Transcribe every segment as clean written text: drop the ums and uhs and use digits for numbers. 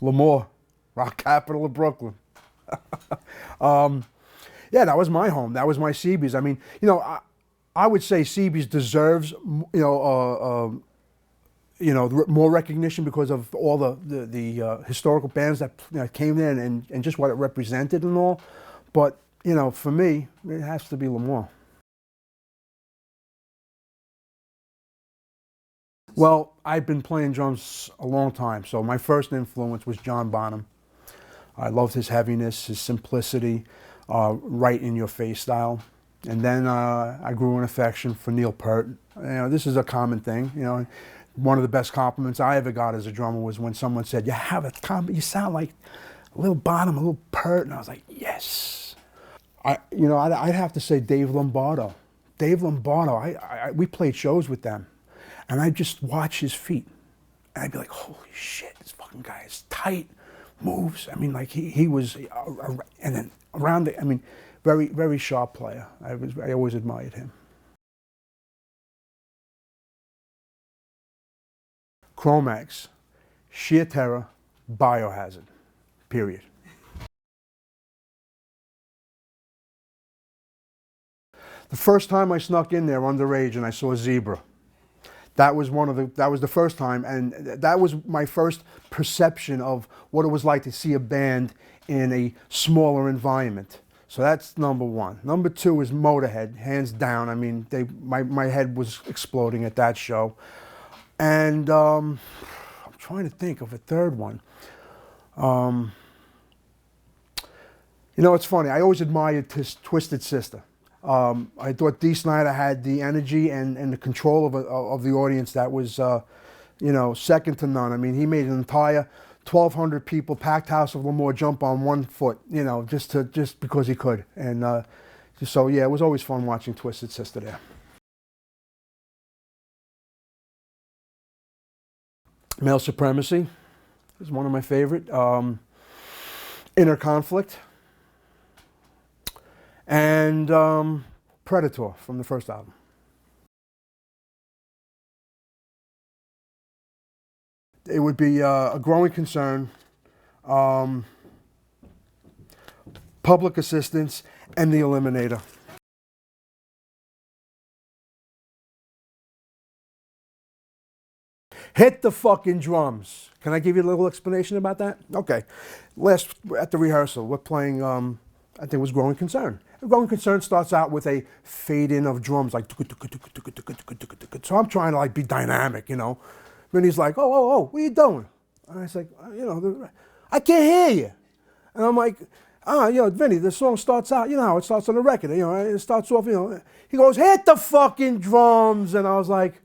L'Amour, rock capital of Brooklyn. Yeah, that was my home. That was my CB's. I mean, you know, I would say CB's deserves, more recognition because of all the historical bands that came in and just what it represented and all. But, you know, for me, it has to be L'Amour. Well, I've been playing drums a long time, so my first influence was John Bonham. I loved his heaviness, his simplicity, right in your face style. And then I grew an affection for Neil Peart. You know, this is a common thing. You know, one of the best compliments I ever got as a drummer was when someone said, you sound like a little Bonham, a little Peart. And I was like, yes. I'd have to say Dave Lombardo. Dave Lombardo, we played shows with them. And I'd just watch his feet. And I'd be like, holy shit, this fucking guy is tight, moves. I mean, like he was, and then around the, I mean, very, very sharp player. I always admired him. Cro-Mags, sheer terror, biohazard, period. The first time I snuck in there underage and I saw Zebra. That was the first time, and that was my first perception of what it was like to see a band in a smaller environment. So that's number one. Number two is Motorhead, hands down. I mean, my head was exploding at that show. And I'm trying to think of a third one. You know, it's funny. I always admired Twisted Sister. I thought Dee Snider had the energy and the control of the audience that was, second to none. I mean, he made an entire 1,200 people packed house of L'Amour jump on one foot, just because he could. And so yeah, it was always fun watching Twisted Sister there. Male Supremacy is one of my favorite. Inner Conflict. And Predator from the first album. It would be a growing concern, Public Assistance, and The Eliminator. Hit the fucking drums. Can I give you a little explanation about that? Okay. At the rehearsal, we're playing, I think it was Growing Concern. Growing Concern starts out with a fade in of drums, like, so I'm trying to like be dynamic, Then he's like, oh, what are you doing? And I was like, I can't hear you. And I'm like, Vinny, the song starts out, you know how it starts on the record, it starts off, He goes, hit the fucking drums. And I was like,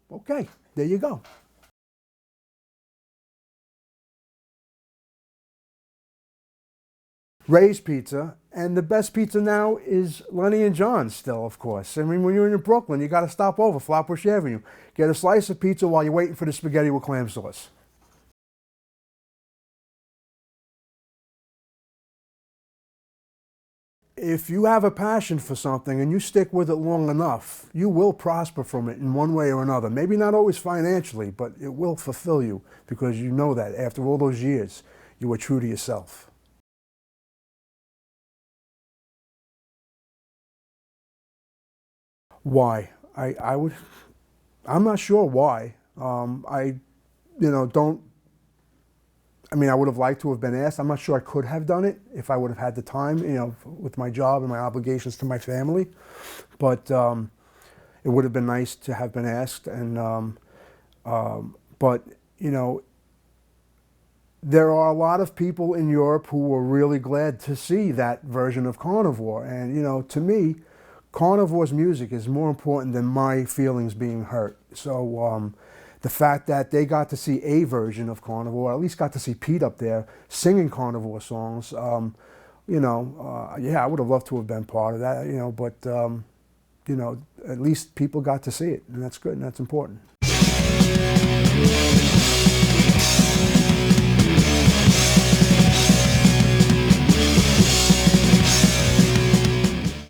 okay, there you go. Ray's Pizza, and the best pizza now is Lenny and John's still, of course. I mean, when you're in Brooklyn, you got to stop over Flatbush Avenue. Get a slice of pizza while you're waiting for the spaghetti with clam sauce. If you have a passion for something and you stick with it long enough, you will prosper from it in one way or another. Maybe not always financially, but it will fulfill you because you know that after all those years, you were true to yourself. Why? I'm not sure why. I would have liked to have been asked. I'm not sure I could have done it if I would have had the time, with my job and my obligations to my family. But it would have been nice to have been asked. And but there are a lot of people in Europe who were really glad to see that version of Carnivore. And to me, Carnivore's music is more important than my feelings being hurt. So the fact that they got to see a version of Carnivore, or at least got to see Pete up there singing Carnivore songs, yeah, I would have loved to have been part of that, but, at least people got to see it, and that's good, and that's important.